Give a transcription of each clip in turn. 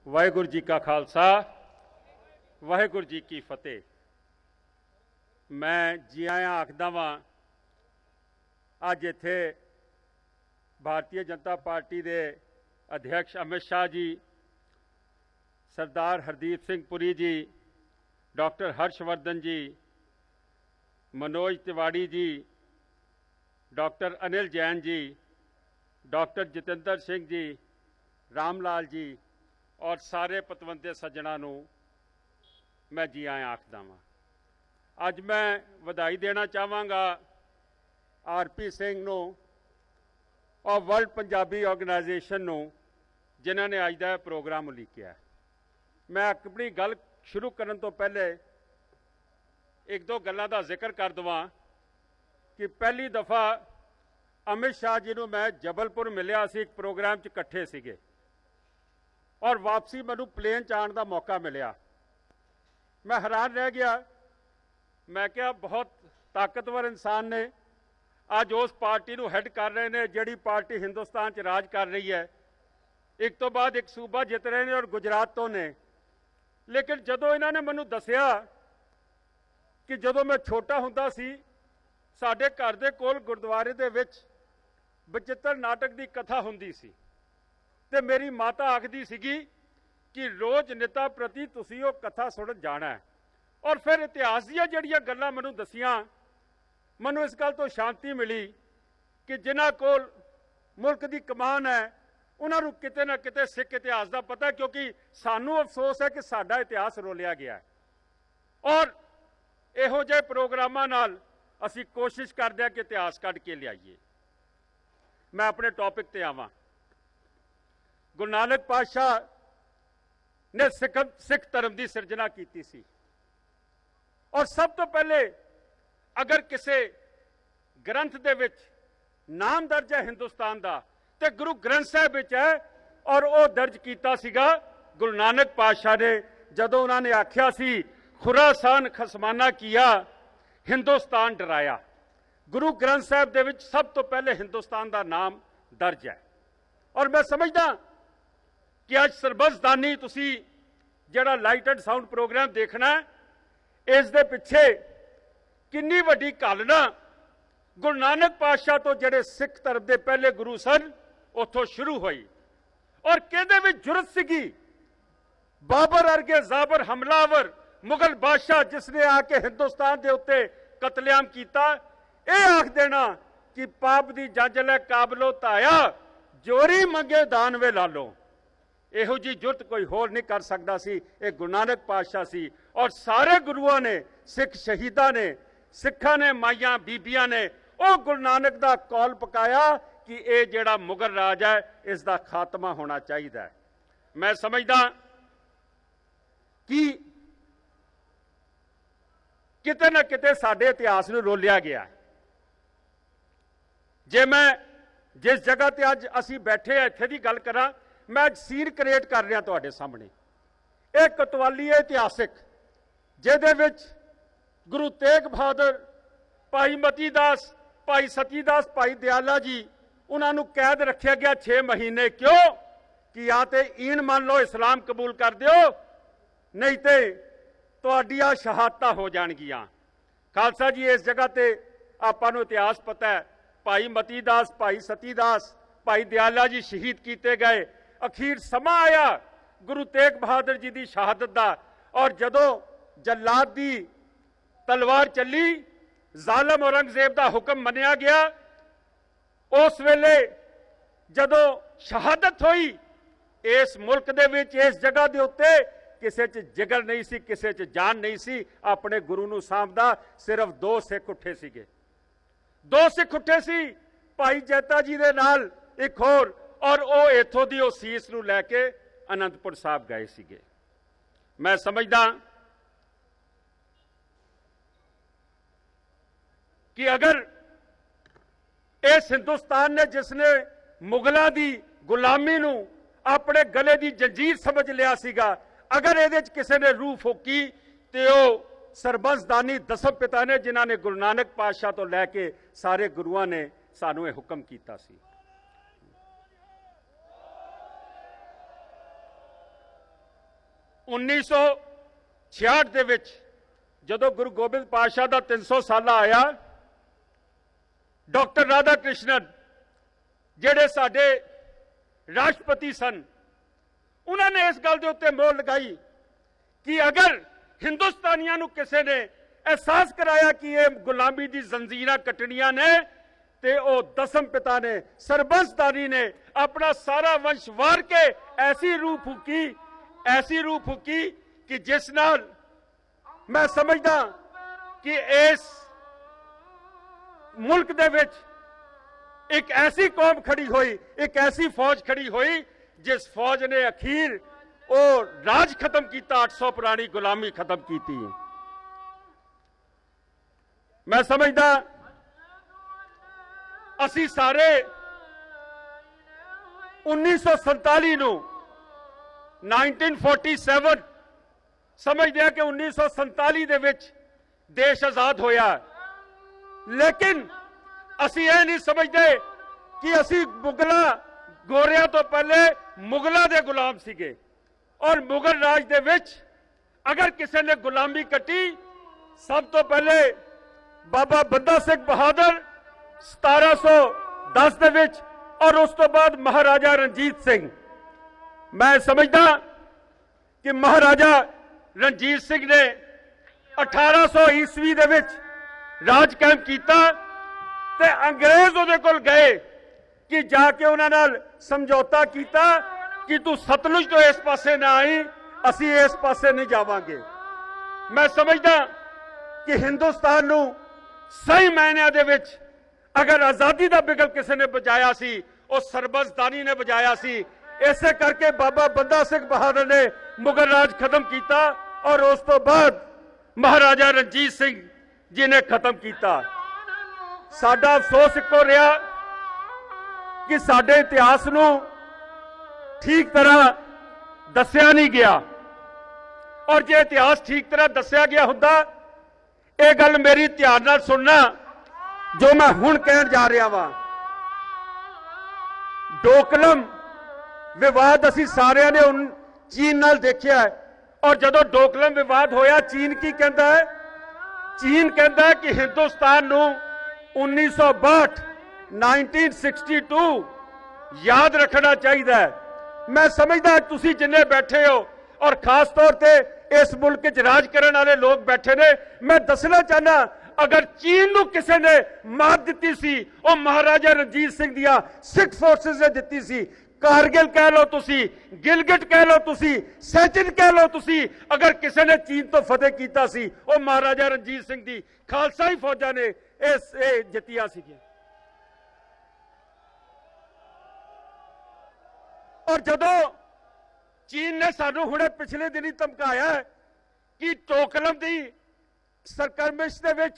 वाहेगुरु जी का खालसा वाहेगुरु जी की फतेह। मैं जी आया आखदा वां अज इत्थे भारतीय जनता पार्टी के अध्यक्ष अमित शाह जी, सरदार हरदीप सिंह पुरी जी, डॉक्टर हर्षवर्धन जी, मनोज तिवाड़ी जी, डॉक्टर अनिल जैन जी, डॉक्टर जितेंद्र सिंह जी, रामलाल जी और सारे पतवंते सज्जणों नूं मैं जी आया आखदा वां। अज मैं वधाई देना चाहांगा आरपी सिंह नूं और वर्ल्ड पंजाबी ऑर्गेनाइजेशन नूं जिन्हां ने अज दा प्रोग्राम उलीकिया। मैं अपनी गल शुरू करन तो पहले एक दो गल्लां दा जिक्र कर देवां कि पहली दफ़ा अमित शाह जी नूं मैं जबलपुर मिलिया सी, एक प्रोग्राम च इकट्ठे सीगे और वापसी मैनू प्लेन च आने का मौका मिलिया। मैं हैरान रह गया। मैं क्या बहुत ताकतवर इंसान ने, अज उस पार्टी नूं हैड कर रहे हैं जिहड़ी पार्टी हिंदुस्तान च राज कर रही है, एक तो बाद एक सूबा जित रहे हैं और गुजरात तो ने। लेकिन जदों इन्होंने मैनू दसिया कि जदों मैं छोटा हुंदा सी साडे घर दे कोल गुरुद्वारे दे विच बचित्र नाटक की कथा हुंदी सी ते मेरी माता आखदी सीगी कि रोज निता प्रति तुसीं वो कथा सुन जाना है। और फिर इतिहास दी जिहड़ियां गल्लां मैनूं दसियां, मैनूं इस गल तो शांति मिली कि जिन्हां कोल मुल्क की कमान है उन्होंने किते ना किते सिख इतिहास का पता है, क्योंकि सानू अफसोस है कि साडा इतिहास रोलिया गया है। और इहो जिहे प्रोग्रामां नाल असीं कोशिश करदे कि इतिहास कढ के लियाईए। मैं अपने टॉपिक ते आवां। गुरु नानक पातशाह ने सिख धर्म की सिरजना की सी और सब तो पहले अगर किसी ग्रंथ दे विच नाम दर्ज है हिंदुस्तान का तो गुरु ग्रंथ साहिब विच है, और वह दर्ज किया सीगा गुरु नानक पातशाह ने जदों उन्होंने आख्या सी खुरासान खसमाना किया हिंदुस्तान डराया। गुरु ग्रंथ साहिब दे विच सब तो पहले हिंदुस्तान का नाम दर्ज है। और मैं समझदा कि अज सरबजदानी तुसी जिहड़ा लाइट एंड साउंड प्रोग्राम देखना है, इस दे पिछे कितनी वड्डी घालना गुरु नानक पातशाह तो जिहड़े सिख धर्म के पहले गुरु सन उत्थों शुरू हुई। और किहदे विच जुरत सीगी, बाबर अर्गे जाबर हमलावर मुगल बादशाह जिसने आके हिंदुस्तान के उत्ते कतलेआम किया, यह आख देना कि पाप दी जंज लै काबलो ताया जोरी मंगे दान वे लालो। इहो जी जुरत कोई होर नहीं कर सकता सी, ये गुरु नानक पातशाह सी। और सारे गुरुओं ने, सिख शहीदां ने, सिखा ने, माइया बीबियां ने वो गुरु नानक का कौल पकाया कि यह जिहड़ा मुगल राज है इसका खात्मा होना चाहिए। मैं समझदा कि किते ना किते साडे इतिहास नूं रोलिया गया है। जे मैं जिस जगह ते अज असीं बैठे हैं इत्थे दी गल करां, मैं अज सीन क्रिएट कर रहा तुहाडे सामने। एक कतवाली है इतिहासिक जिहदे विच गुरु तेग बहादुर, भाई मती दास, भाई सती दास, भाई दयाला जी उन्होंने कैद रखा गया 6 महीने। क्यों? कि या तो ईन मान लो इस्लाम कबूल कर दो, नहीं तो तुहाडियां शहादतां हो जाणगियां। खालसा जी इस जगह ते आपां नूं इतिहास पता है, भाई मती दास, भाई सती दास, भाई दयाला जी शहीद किए गए। अखीर समा आया गुरु तेग बहादुर जी की शहादत का, और जदों जल्लाद की तलवार चली, जालम औरंगजेब का हुक्म मनिया गया, उस वेले जदों शहादत हुई इस मुल्क दे विच, इस जगह के उत्ते किसी च जिगर नहीं सी, किसी च जान नहीं सी। अपने गुरु नूं सांभदा सिर्फ 2 सिख उठे सीगे, 2 सिख उठे सी, भाई जैता जी दे नाल एक होर, और वो इथों दी उस सीस नूं लैके आनंदपुर साहब गए सीगे। मैं समझदा कि अगर इस हिंदुस्तान ने जिसने मुगलों की गुलामी नूं अपने गले की जंजीर समझ लिया सीगा, अगर ये किसी ने रूह फूकी तो वह सरबजदानी दसम पिता ने, जिन्होंने गुरु नानक पातशाह तो लैके सारे गुरुआं ने सानू ये हुक्म किया सी। 1966 ਦੇ ਵਿੱਚ ਜਦੋਂ ਗੁਰੂ ਗੋਬਿੰਦ ਪਾਤਸ਼ਾਹ ਦਾ 300 ਸਾਲਾ ਆਇਆ, ਡਾਕਟਰ ਰਾਧਾ ਕ੍ਰਿਸ਼ਨਨ ਜਿਹੜੇ ਸਾਡੇ ਰਾਸ਼ਟਰਪਤੀ ਸਨ, ਉਹਨਾਂ ਨੇ ਇਸ ਗੱਲ ਦੇ ਉੱਤੇ ਮੋਹਰ ਲਗਾਈ ਕਿ ਅਗਰ ਹਿੰਦੁਸਤਾਨੀਆਂ ਨੂੰ ਕਿਸੇ ਨੇ ਅਹਿਸਾਸ ਕਰਾਇਆ ਕਿ ਇਹ ਗੁਲਾਮੀ ਦੀ ਜ਼ੰਜੀਰਾਂ ਕੱਟਣੀਆਂ ਨੇ, ਤੇ ਉਹ ਦਸਮ ਪਿਤਾ ਨੇ, ਸਰਬੰਸਦਾਰੀ ਨੇ ਆਪਣਾ ਸਾਰਾ ਵੰਸ਼ ਵਾਰ ਕੇ ਐਸੀ ਰੂਹ ਫੂਕੀ ਕਿ ਜਿਸ ਨਾਲ मैं समझदा कि इस मुल्क दे विच एक ऐसी कौम खड़ी हुई, एक ऐसी फौज खड़ी हुई जिस फौज ने अखीर वो राज खत्म किया, 800 पुरानी गुलामी खत्म की। मैं समझदा असी सारे 1947 नूं 1947 समझते हैं कि 1947 दे विच देश आजाद होया, लेकिन असी ये नहीं समझते कि असी मुगलों गोरिया तो पहले मुगलों के गुलाम सीगे। और मुगल राज दे विच अगर किसी ने गुलामी कटी, सब तो पहले बाबा बंदा सिंह बहादुर 1710 दे विच, और उस तो बाद महाराजा रणजीत सिंह। मैं समझदा कि महाराजा रणजीत सिंह ने 1800 ईस्वी दे विच राज कायम किया, ते अंग्रेज उहदे कोल गए कि जाके उन्हां नाल समझौता किया कि तू सतलुज तो इस पासे ना आई, असी इस पासे नहीं जावांगे। मैं समझदा कि हिंदुस्तान नूं सही मायनिਆਂ दे विच अगर आजादी दा बिगल किसी ने बजाया सी, वो सरबंसदारी ने बजाया सी। इसे करके बाबा बंदा सिंह बहादुर ने मुगल राज खत्म किया, और उस तो बाद महाराजा रणजीत सिंह जी ने खत्म किया। साडा अफसोस इको रहा कि साडे इतिहास नूं ठीक तरह दस्या नहीं गया, और जे इतिहास ठीक तरह दस्या गया हुंदा, ये गल मेरी ध्यान नाल सुनना जो मैं हुण कहण जा रहा वां। डोकलम विवाद असी सारिਆਂ ने चीन नाल देखिया है, और जदों डोकलम विवाद होया, चीन की कहता है? चीन कहता है कि हिंदुस्तान नूं 1962 1962 याद रखना चाहिए। मैं समझदा तुसी जिन्ने बैठे हो, और खास तौर पे इस मुल्क च राज करने वाले लोग बैठे ने, मैं दसना चाहना अगर चीन नूं किसी ने मार दी सी, वो महाराजा रणजीत सिंह दिया सिख फोर्सेस ने दी सी। कारगिल कह लो तुसी, गिलगिट कह लो तुसी, सैचिन कह लो तुसी, अगर किसी ने चीन तो फतेह किया सी, वो महाराजा रणजीत सिंह दी खालसाई फौजा ने इस जितिया सी। और जदों चीन ने सानू हुणे पिछले दिन ही धमकाया कि डोकलम दी सरकर्मिश दे विच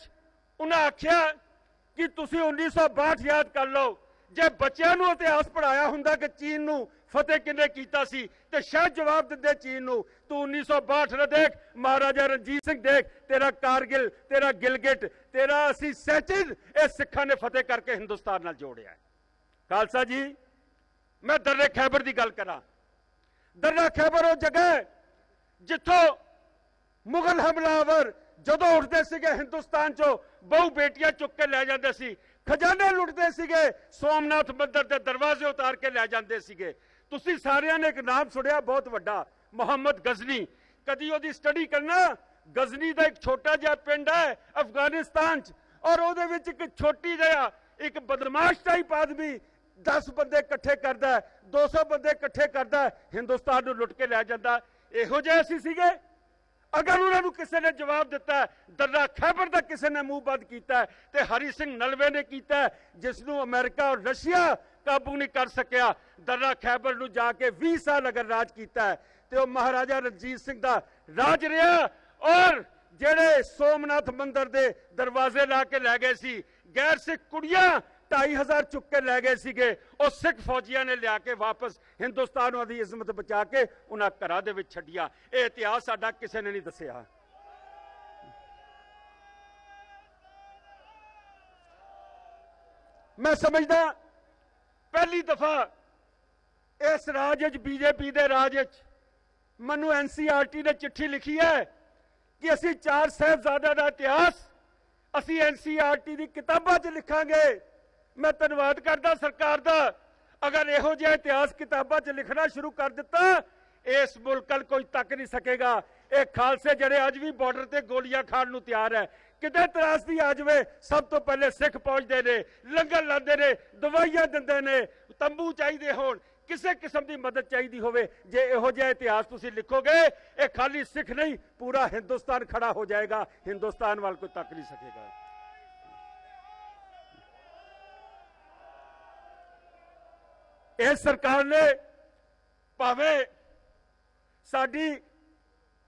उन्हें आख्या कि तुसी 1962 याद कर लो। जे बच्चों को इतिहास पढ़ाया हुंदा कि चीन नूं फतेह किने कीता सी, ते शायद जवाब दिंदे चीन नूं, तू 1962 ना देख, महाराजा रणजीत सिंह देख, तेरा कारगिल, तेरा गिलगिट, तेरा असी सैचिन, ये सिखां ने फतेह करके हिंदुस्तान नाल जोड़िया है। खालसा जी, मैं दर्रे खैबर की गल करा। दर्रा खैबर वो जगह है जिथों मुगल हमलावर जदों उठते सीगे हिंदुस्तान चो बहु बेटियां चुक के लै जांदे सी, खजाने लुटते सीगे, सोमनाथ मंदिर के दरवाजे उतार के लै जांदे सीगे। तुसी सारियां ने एक नाम सुनिया बहुत वड्डा, मुहम्मद गजनी। कदी ओदी स्टडी करना, गजनी का एक छोटा जिहा पिंड है अफगानिस्तान च, और ओहदे विच एक छोटी जिहा एक बदमाश टाइप आदमी 10 बंदे इकट्ठे करता है, 200 बंदे इकट्ठे करता है, हिंदुस्तान नूं लुट के लै जांदा। इहो जिहे असीं सीगे। अगर उन्होंने किसी ने जवाब दिता है, दर्रा खैबर का किसी ने मुंह बंद किया है, तो हरि सिंह नलवे ने किया है, जिसनों अमेरिका और रशिया काबू नहीं कर सकिया। दर्रा खैबर नूं जाके 20 साल अगर राज किया है, तो महाराजा रणजीत सिंह का राज रहा। और जेड़े सोमनाथ मंदिर के दरवाजे ला के लै गए सी, गैर सिख कुड़ियां 2500 चुक के लै गए सीगे, और सिख फौजियां ने लिया के वापस हिंदुस्तान की इज्जत बचा के उन्हें घरां दे विच छड्डिया। यह इतिहास साडा किसी ने नहीं दसिया। मैं समझदा पहली दफा इस राज बीजेपी के राज ਮੈਨੂੰ NCERT ने चिट्ठी लिखी है कि ਅਸੀਂ 4 ਸਾਹਿਬਜ਼ਾਦਿਆਂ ਦਾ इतिहास ਅਸੀਂ NCERT ਦੀ किताबां 'ਚ लिखांगे। मैं धन्यवाद करदा सरकार दा, अगर इहो जिहा इतिहास किताबां 'ਚ लिखना शुरू कर दिता इस मुल्क कल कोई तक नहीं सकेगा। ये खालसे जिहड़े अज भी बॉर्डर ते गोलियां खाण नूं तैयार है, किते त्रासदी आ जावे सब तो पहले सिख पहुंचते ने, लंगर लाते ने, दवाइयां दिंदे ने, तंबू चाहिए होण, किसी किस्म की मदद चाहिए होवे। जे इहो जिहा इतिहास तुसीं लिखोगे ये खाली सिख नहीं पूरा हिंदुस्तान खड़ा हो जाएगा, हिंदुस्तान वाल कोई तक नहीं सकेगा। इस सरकार ने भावें साडी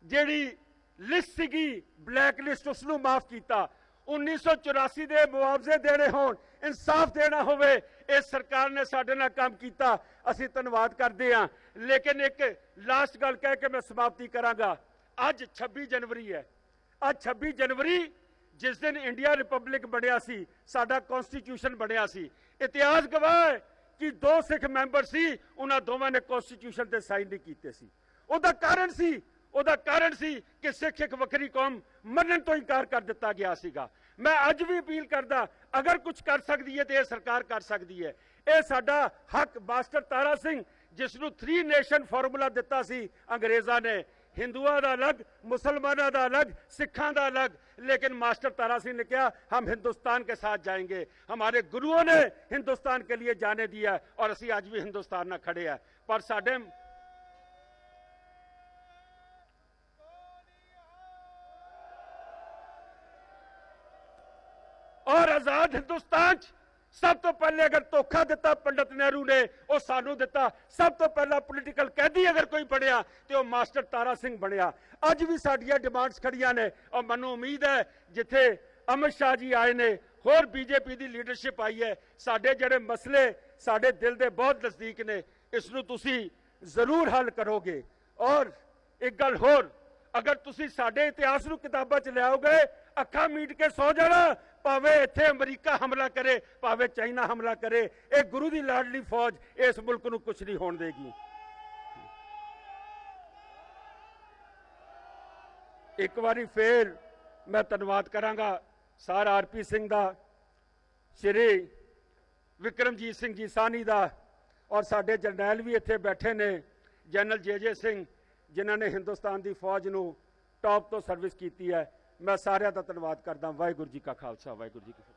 जिहड़ी लिस्ट सीगी ब्लैक लिस्ट उसनूं माफ किया, 1984 के मुआवजे देने होण, इंसाफ देना होवे, इस सरकार ने साडे नाल काम किया, असीं धन्नवाद करते हैं। लेकिन एक लास्ट गल कह के मैं समाप्ति करांगा। अज 26 जनवरी है, अज 26 जनवरी जिस दिन इंडिया रिपब्लिक बनिया सी, साडा कॉन्स्टिट्यूशन बनिया सी, इतिहास गवाह है कि 2 सिख मैंबर सी, उन्हां दोवां ने कॉन्स्टिट्यूशन ते साइन नहीं कीते सी। ਉਹਦਾ ਕਾਰਨ ਸੀ कि सिख एक वक्री कौम मनन तो इनकार कर दिता गया सीगा। मैं अज भी अपील करदा, अगर कुछ कर सकती है तो यह सरकार कर सकती है। यह साडा हक master Tara Singh जिसनूं 3 nation formula दिता सी अंग्रेज़ां ने, हिंदुओं का अलग, मुसलमानों का अलग, सिखां का अलग, लेकिन मास्टर तारा सिंह ने कहा हम हिंदुस्तान के साथ जाएंगे। हमारे गुरुओं ने हिंदुस्तान के लिए जाने दिया और असी अज भी हिंदुस्तान में खड़े हैं। पर साडे और आजाद हिंदुस्तान सब तो पहले अगर धोखा दिता पंडित नेहरू ने, वो सानू दिता। सब तो पहला पोलिटिकल कैदी अगर कोई बनया तो मास्टर तारा सिंह बनया। अज भी साडियां डिमांड्स खड़ियां ने और मैनूं उम्मीद है जिथे अमित शाह जी आए ने, होर बीजेपी की लीडरशिप आई है, साडे जिहड़े मसले साडे दिल के बहुत नज़दीक ने, इसनूं तुसीं जरूर हल करोगे। और एक गल होर, अगर तुसीं साडे इतिहास नूं किताबां 'च लिआओगे, अखां मीट के सौ जाना, भावें इत्थे अमरीका हमला करे, भावें चाइना हमला करे, एक गुरु की लाडली फौज इस मुल्क नूं कुछ नहीं होण देगी। एक बारी फिर मैं धन्नवाद करांगा सर RP सिंह दा, श्री विक्रमजीत सिंह जी साहनी दा, और साडे जरनैल भी इत्थे बैठे ने, जनरल JJ सिंह, जिन्हां ने हिंदुस्तान की फौज नूं टॉप तो सर्विस की है। मैं सारिਆਂ ਦਾ ਧੰਨਵਾਦ करदा। वाहिगुरू जी का खालसा, वाहिगुरू जी की फतेह।